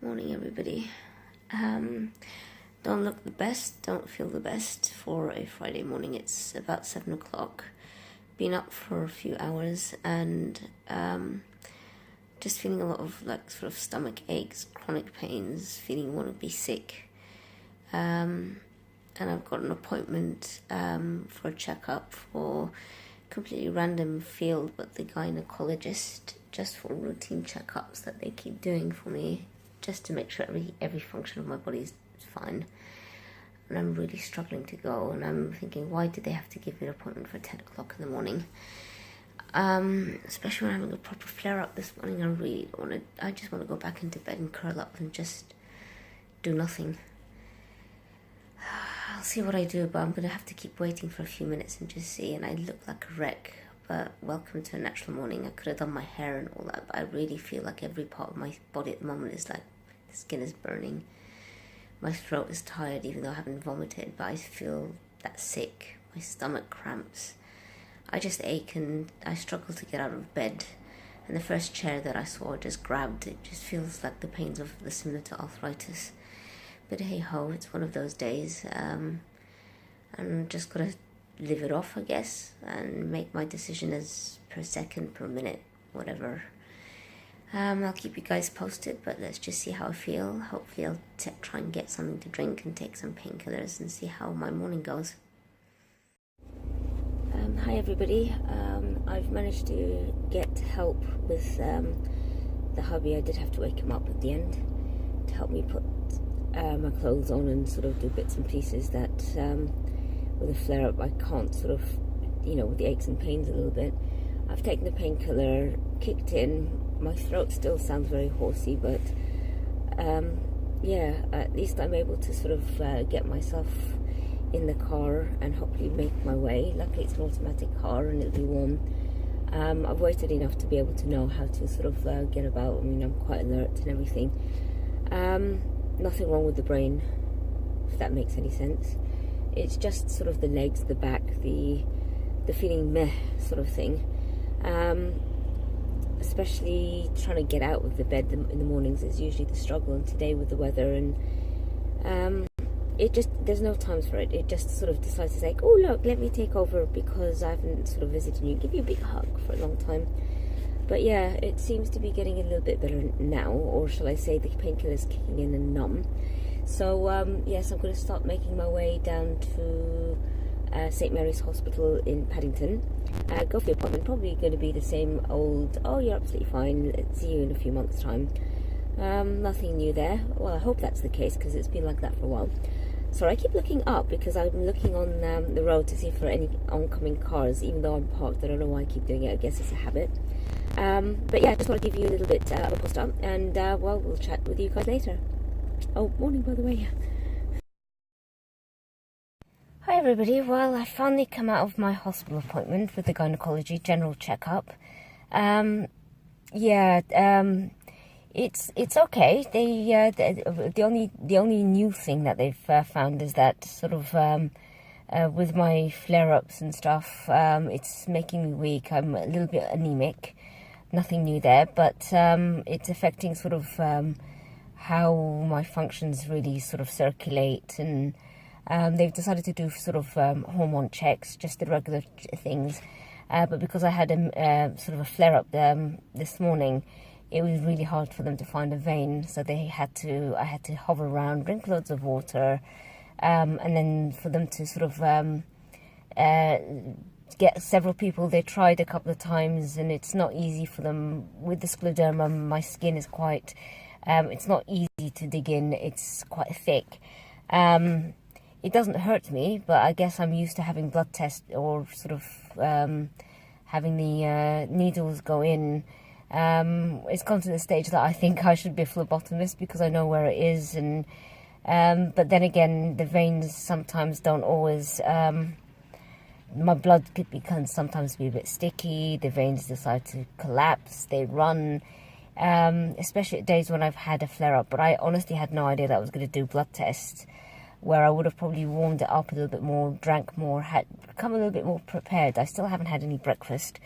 Morning, everybody. Don't look the best, don't feel the best for a Friday morning. It's about 7 o'clock. Been up for a few hours and just feeling a lot of sort of stomach aches, chronic pains, feeling want to be sick. And I've got an appointment for a checkup for completely random field, but the gynecologist, just for routine checkups that they keep doing for me, just to make sure every function of my body is fine. And I'm really struggling to go, and I'm thinking, why did they have to give me an appointment for 10 o'clock in the morning? Especially when I'm having a proper flare-up this morning. I just want to go back into bed and curl up and just do nothing. I'll see what I do, but I'm going to have to keep waiting for a few minutes and just see. And I look like a wreck, but welcome to a natural morning. I could have done my hair and all that, but I really feel like every part of my body at the moment is like, the skin is burning. My throat is tired, even though I haven't vomited, but I feel that sick. My stomach cramps. I just ache and I struggle to get out of bed. And the first chair that I saw, I just grabbed. It just feels like the pains of the similar to arthritis. But hey ho, it's one of those days. I'm just gonna live it off, I guess, and make my decision as per second, per minute, whatever. I'll keep you guys posted, but let's just see how I feel. Hopefully I'll try and get something to drink and take some painkillers and see how my morning goes. Hi everybody. I've managed to get help with the hubby. I did have to wake him up at the end to help me put my clothes on and sort of do bits and pieces that with a flare-up I can't sort of, with the aches and pains a little bit. I've taken the painkiller, kicked in. My throat still sounds very horsey, but yeah, at least I'm able to sort of get myself in the car and hopefully make my way. Luckily it's an automatic car and it'll be warm. I've waited enough to be able to know how to sort of get about. I mean, I'm quite alert and everything. Nothing wrong with the brain, if that makes any sense. It's just sort of the legs, the back, the feeling meh sort of thing. Especially trying to get out of the bed in the mornings is usually the struggle, and today with the weather, and there's no times for it. It just sort of decides to say, oh look, let me take over because I haven't sort of visited you, give you a big hug for a long time. But yeah, it seems to be getting a little bit better now, or shall I say the painkiller's kicking in and numb. So yes, I'm going to start making my way down to St. Mary's Hospital in Paddington. Go for the appointment. Probably going to be the same old, oh you're absolutely fine, let's see you in a few months time. Nothing new there. Well, I hope that's the case because it's been like that for a while. So I keep looking up because I'm looking on the road to see if there are any oncoming cars, even though I'm parked. I don't know why I keep doing it. I guess it's a habit. But yeah, I just want to give you a little bit of a post up, and well, we'll chat with you guys later. Oh, morning by the way. Hi everybody. Well, I finally come out of my hospital appointment with the gynecology general checkup. It's okay. The only new thing that they've found is that sort of with my flare-ups and stuff, it's making me weak. I'm a little bit anemic. Nothing new there, but it's affecting sort of how my functions really sort of circulate, and they've decided to do sort of hormone checks, just the regular things. But because I had sort of a flare-up this morning, it was really hard for them to find a vein, so I had to hover around, drink loads of water, and then for them to sort of get several people. They tried a couple of times, and it's not easy for them. With the scleroderma, my skin is quite, it's not easy to dig in, it's quite thick. It doesn't hurt me, but I guess I'm used to having blood tests or sort of having the needles go in. It's gone to the stage that I think I should be a phlebotomist because I know where it is, and but then again, the veins sometimes don't always. My blood can sometimes be a bit sticky. The veins decide to collapse. They run, especially at days when I've had a flare-up. But I honestly had no idea that I was going to do blood tests, where I would have probably warmed it up a little bit more, drank more, had become a little bit more prepared. I still haven't had any breakfast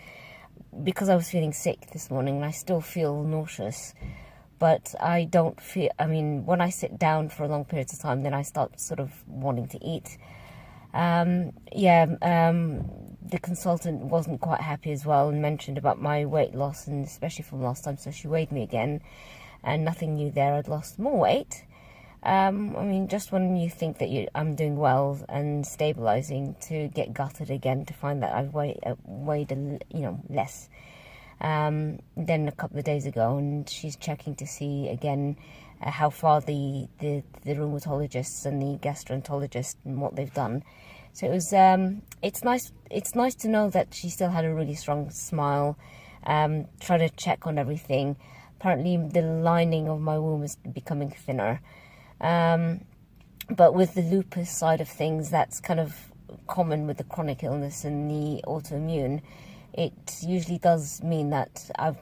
because I was feeling sick this morning, and I still feel nauseous. but I don't feel, I mean, when I sit down for long periods of time, then I start sort of wanting to eat. The consultant wasn't quite happy as well and mentioned about my weight loss, and especially from last time, so she weighed me again, and nothing new there. I'd lost more weight. I mean, just when you think that I'm doing well and stabilizing, to get gutted again to find that I've weighed less. Then a couple of days ago, and she's checking to see again how far the rheumatologists and the gastroenterologist and what they've done. So it was it's nice to know that she still had a really strong smile, trying to check on everything. Apparently the lining of my womb is becoming thinner, but with the lupus side of things, that's kind of common with the chronic illness and the autoimmune. It usually does mean that I've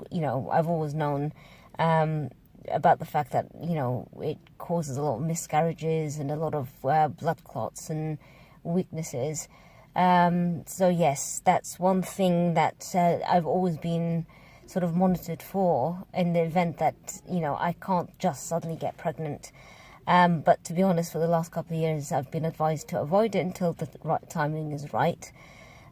always known about the fact that, it causes a lot of miscarriages and a lot of blood clots and weaknesses. So yes, that's one thing that I've always been sort of monitored for, in the event that, I can't just suddenly get pregnant. But to be honest, for the last couple of years, I've been advised to avoid it until the right timing is right.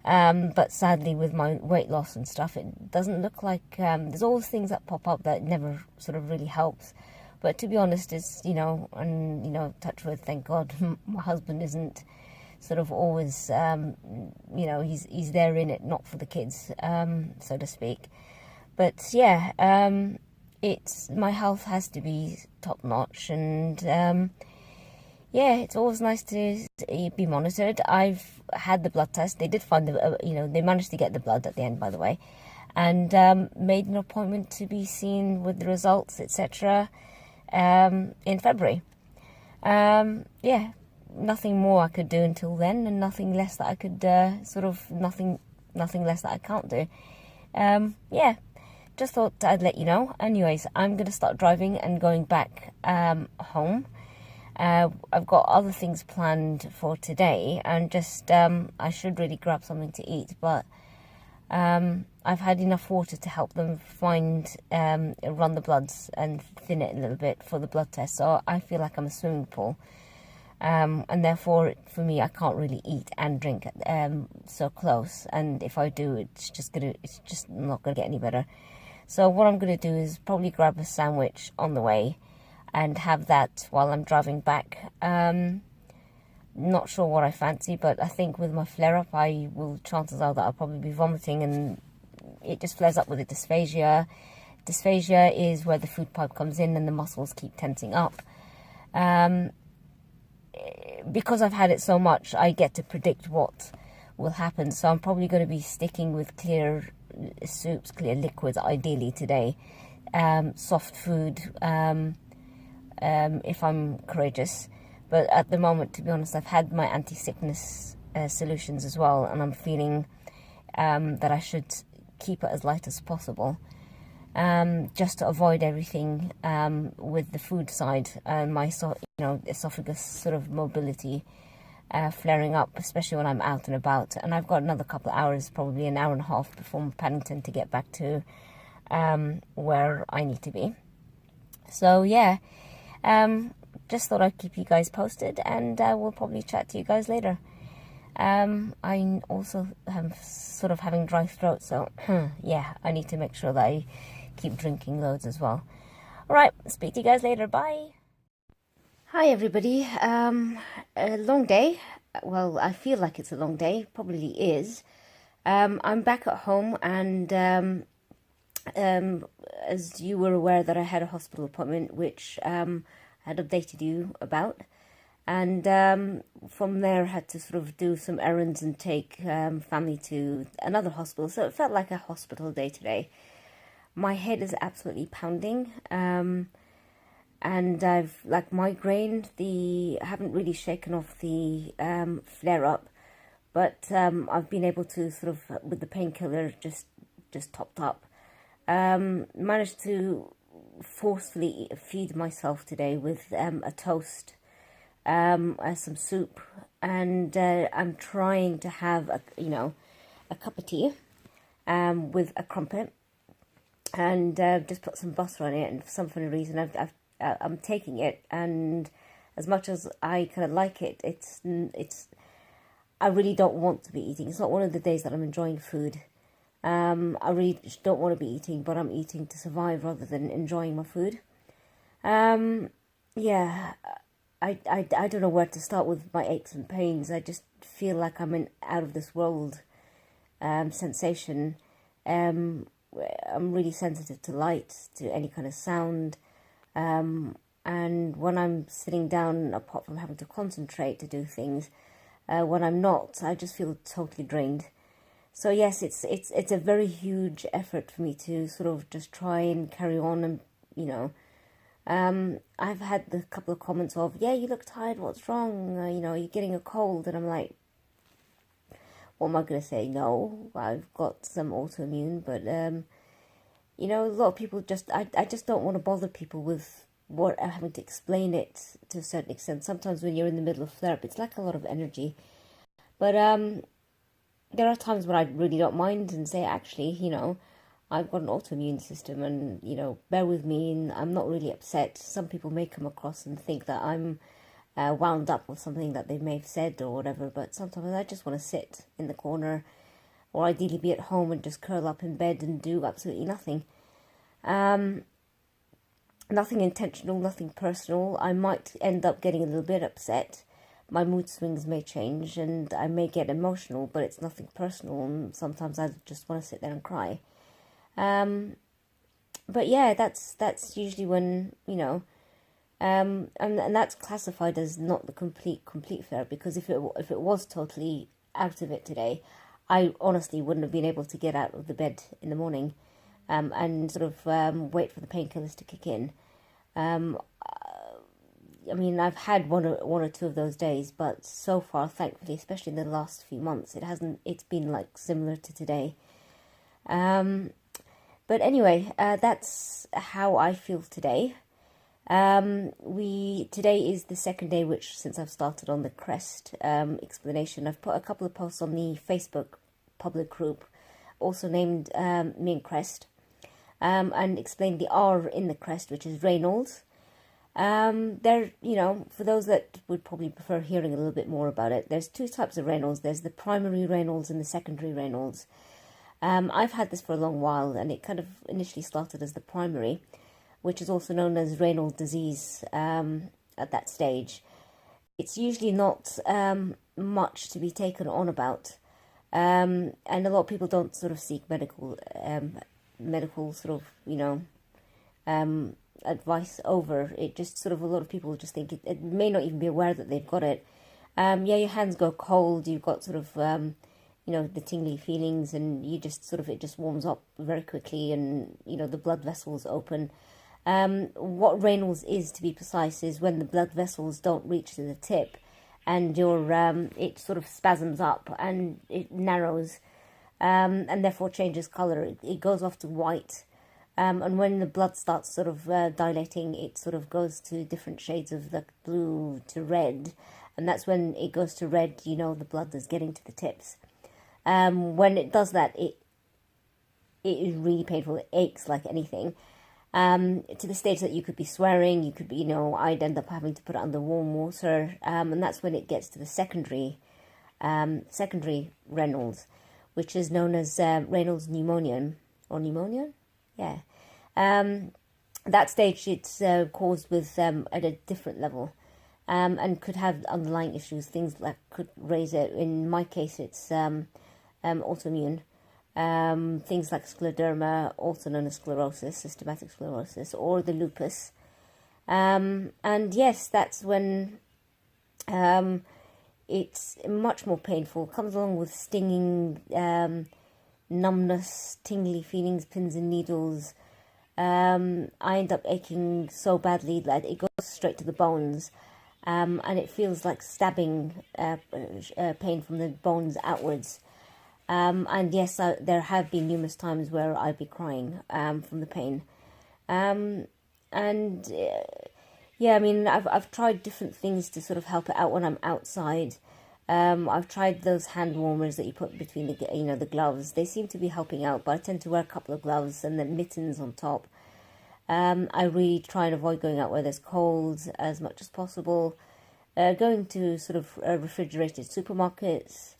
But sadly, with my weight loss and stuff, it doesn't look like, there's always things that pop up that never sort of really helps. But to be honest, it's, touch wood, thank God, my husband isn't sort of always, he's there in it, not for the kids, so to speak. But yeah, my health has to be top notch, and it's always nice to be monitored. I've had the blood test. They did find they managed to get the blood at the end, by the way, and made an appointment to be seen with the results, etc. In February. Nothing more I could do until then, and nothing less that I could nothing less that I can't do. Just thought I'd let you know. Anyways, I'm gonna start driving and going back home. I've got other things planned for today, and just I should really grab something to eat, but I've had enough water to help them run the bloods and thin it a little bit for the blood test, so I feel like I'm a swimming pool, and therefore for me I can't really eat and drink so close, and if I do, it's just not gonna get any better. So what I'm gonna do is probably grab a sandwich on the way and have that while I'm driving back. Not sure what I fancy, but I think with my flare-up, chances are that I'll probably be vomiting, and it just flares up with a dysphagia. Dysphagia is where the food pipe comes in and the muscles keep tensing up. Because I've had it so much, I get to predict what will happen, so I'm probably going to be sticking with clear soups, clear liquids, ideally today. Soft food, if I'm courageous. But at the moment, to be honest, I've had my anti-sickness solutions as well, and I'm feeling that I should keep it as light as possible, just to avoid everything with the food side, my esophagus sort of mobility flaring up, especially when I'm out and about. And I've got another couple of hours, probably an hour and a half before Paddington, to get back to where I need to be. So yeah, just thought I'd keep you guys posted, and we'll probably chat to you guys later. I also am sort of having dry throat, so yeah, I need to make sure that I keep drinking loads as well. Alright, speak to you guys later, bye! Hi everybody, a long day. Well, I feel like it's a long day, probably is. I'm back at home, and as you were aware that I had a hospital appointment, which I had updated you about, and from there I had to sort of do some errands and take family to another hospital, so it felt like a hospital day today. My head is absolutely pounding, and I've like migraine. I haven't really shaken off the flare-up, but I've been able to sort of, with the painkiller just topped up, managed to forcefully feed myself today with a toast, some soup, and I'm trying to have a cup of tea with a crumpet. and just put some butter on it. And for some funny reason, I'm taking it, and as much as I kind of like it, it's I really don't want to be eating. It's not one of the days that I'm enjoying food. I really just don't want to be eating, but I'm eating to survive rather than enjoying my food. Yeah, I don't know where to start with my aches and pains. I just feel like I'm in out of this world sensation. I'm really sensitive to light, to any kind of sound. And when I'm sitting down, apart from having to concentrate to do things, when I'm not, I just feel totally drained. So yes, it's a very huge effort for me to sort of just try and carry on, and I've had the couple of comments of, yeah, you look tired, what's wrong? You're getting a cold, and I'm like, what am I going to say? No, I've got some autoimmune, but a lot of people I just don't want to bother people with what I'm having to explain it to a certain extent. Sometimes when you're in the middle of therapy, it's like a lot of energy, but there are times when I really don't mind and say, actually, I've got an autoimmune system, and, bear with me, and I'm not really upset. Some people may come across and think that I'm wound up with something that they may have said or whatever, but sometimes I just want to sit in the corner, or ideally be at home and just curl up in bed and do absolutely nothing. Nothing intentional, nothing personal. I might end up getting a little bit upset. My mood swings may change, and I may get emotional, but it's nothing personal, and sometimes I just want to sit there and cry. But yeah, that's usually when, and that's classified as not the complete therapy, because if it was totally out of it today, I honestly wouldn't have been able to get out of the bed in the morning, and sort of wait for the painkillers to kick in. I mean, I've had one or two of those days, but so far, thankfully, especially in the last few months, it's been like similar to today. But anyway, that's how I feel today. Today is the second day, which since I've started on the CREST explanation, I've put a couple of posts on the Facebook public group, also named me and CREST, and explained the R in the CREST, which is Reynolds. For those that would probably prefer hearing a little bit more about it, there's two types of Reynolds. There's the primary Reynolds and the secondary Reynolds. I've had this for a long while, and it kind of initially started as the primary, which is also known as Raynaud's disease at that stage. It's usually not much to be taken on about, and a lot of people don't sort of seek medical sort of, advice over it. Just sort of, a lot of people just think it may not even be aware that they've got it. Your hands go cold, you've got sort of, the tingly feelings, and you just sort of, it just warms up very quickly, and, the blood vessels open. What Raynaud's is, to be precise, is when the blood vessels don't reach to the tip, and it sort of spasms up, and it narrows, and therefore changes colour. It goes off to white. And when the blood starts sort of dilating, it sort of goes to different shades of the blue to red. And that's when it goes to red, the blood is getting to the tips. When it does that, it is really painful. It aches like anything. To the stage that you could be swearing, you could be, I'd end up having to put it under warm water. And that's when it gets to the secondary Reynolds, which is known as Raynaud's pneumonia, or pneumonia? Yeah. That stage, it's caused with at a different level, and could have underlying issues, things like could raise it. In my case, it's autoimmune, things like scleroderma, also known as sclerosis, systematic sclerosis, or the lupus. And yes, that's when it's much more painful. It comes along with stinging, numbness, tingly feelings, pins and needles. I end up aching so badly that it goes straight to the bones, and it feels like stabbing pain from the bones outwards. And yes, there have been numerous times where I'd be crying from the pain. Yeah, I mean, I've tried different things to sort of help it out when I'm outside. I've tried those hand warmers that you put between the gloves. They seem to be helping out, but I tend to wear a couple of gloves and then mittens on top. I really try and avoid going out where there's cold as much as possible. Going to sort of refrigerated supermarkets.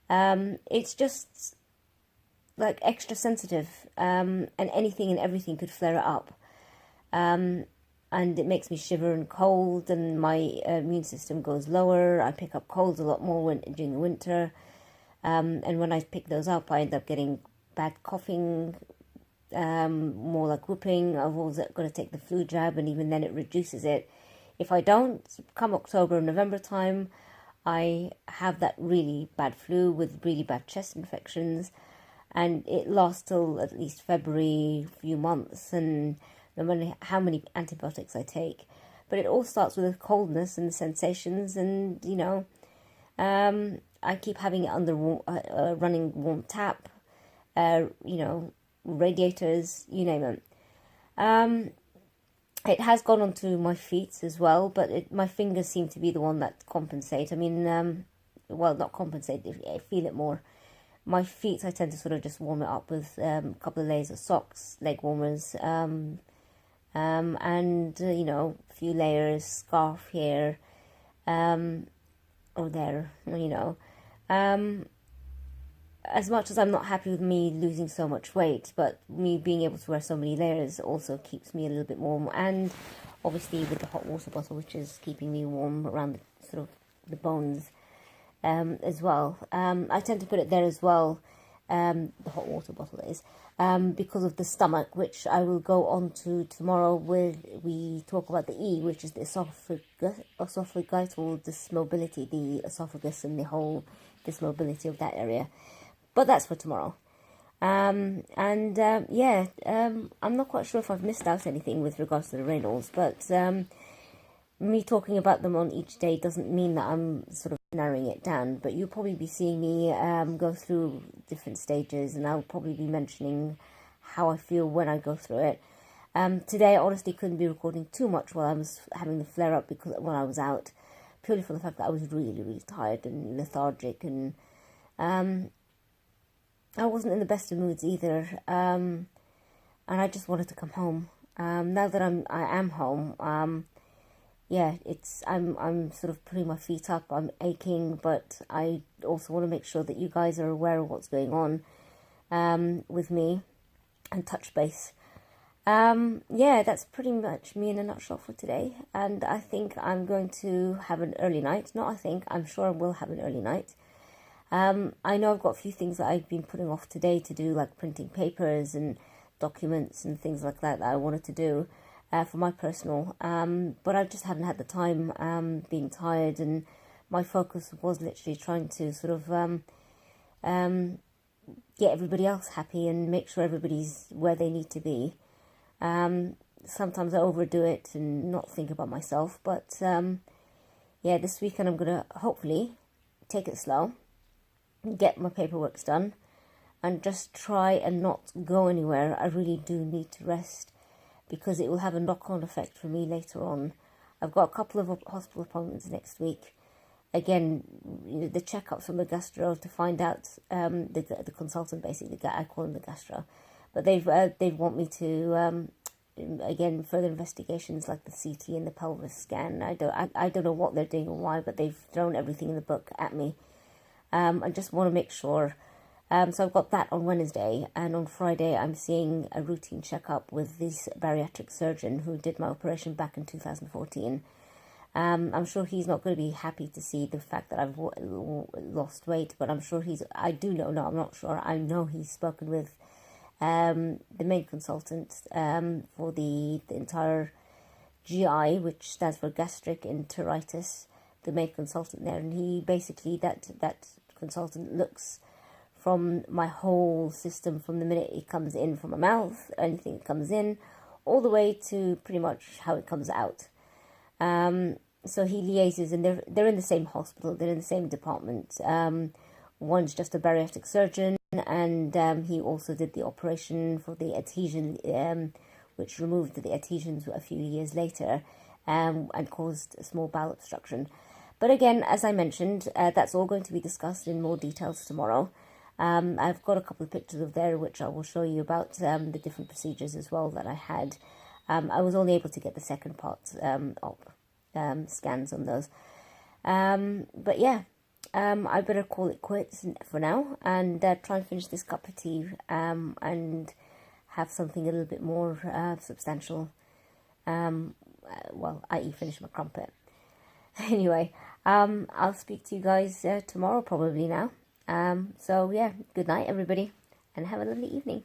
It's just like extra sensitive, and anything and everything could flare it up. And it makes me shiver and cold, and my immune system goes lower. I pick up colds a lot more during the winter. And when I pick those up, I end up getting bad coughing, more like whooping. I've always got to take the flu jab, and even then it reduces it. If I don't, come October and November time, I have that really bad flu with really bad chest infections, and it lasts till at least February, a few months, and no matter how many antibiotics I take. But it all starts with the coldness and the sensations, and I keep having it under running warm tap, radiators, you name it. It has gone onto my feet as well, but my fingers seem to be the one that compensate. I mean, well, not compensate, I feel it more. My feet, I tend to sort of just warm it up with a couple of layers of socks, leg warmers, and a few layers, scarf here, or there, as much as I'm not happy with me losing so much weight, but me being able to wear so many layers also keeps me a little bit warm, and obviously with the hot water bottle, which is keeping me warm around the bones, as well. I tend to put it there as well, the hot water bottle is, because of the stomach, which I will go on to tomorrow, where we talk about the E, which is the esophageal dysmobility, the esophagus and the whole dysmobility of that area. But that's for tomorrow. I'm not quite sure if I've missed out anything with regards to the renals, but me talking about them on each day doesn't mean that I'm sort of narrowing it down, but you'll probably be seeing me go through different stages, and I'll probably be mentioning how I feel when I go through it. Today, I honestly couldn't be recording too much while I was having the flare-up, because when I was out, purely for the fact that I was really, really tired and lethargic, and I wasn't in the best of moods either, and I just wanted to come home. Now that I am home, I'm sort of putting my feet up. I'm aching, but I also want to make sure that you guys are aware of what's going on with me, and touch base. That's pretty much me in a nutshell for today, and I think I'm going to have an early night. I'm sure I will have an early night. I know I've got a few things that I've been putting off today to do, like printing papers and documents and things like that I wanted to do for my personal, but I just haven't had the time, being tired, and my focus was literally trying to sort of get everybody else happy and make sure everybody's where they need to be. Sometimes I overdo it and not think about myself, but this weekend I'm going to hopefully take it slow, get my paperwork done, and just try and not go anywhere. I really do need to rest, because it will have a knock-on effect for me later on. I've got a couple of hospital appointments next week. Again, the checkups from the gastro to find out, the consultant, basically, I call him the gastro, but they want me to again, further investigations like the CT and the pelvis scan. I don't know what they're doing or why, but they've thrown everything in the book at me. I just want to make sure. So I've got that on Wednesday, and on Friday I'm seeing a routine checkup with this bariatric surgeon who did my operation back in 2014. I'm sure he's not going to be happy to see the fact that I've lost weight, but I'm sure I know he's spoken with the main consultant for the entire GI, which stands for gastric enteritis, the main consultant there, and he basically, that consultant looks from my whole system, from the minute it comes in from my mouth, anything that comes in, all the way to pretty much how it comes out. So he liaises, and they're in the same hospital, they're in the same department. One's just a bariatric surgeon, and he also did the operation for the adhesion, which removed the adhesions a few years later, and caused a small bowel obstruction. But again, as I mentioned, that's all going to be discussed in more details tomorrow. I've got a couple of pictures of there which I will show you about the different procedures as well that I had. I was only able to get the second part scans on those. But yeah, I better call it quits for now and try and finish this cup of tea and have something a little bit more substantial. Well, i.e. finish my crumpet. Anyway, I'll speak to you guys tomorrow probably now. So yeah, good night everybody and have a lovely evening.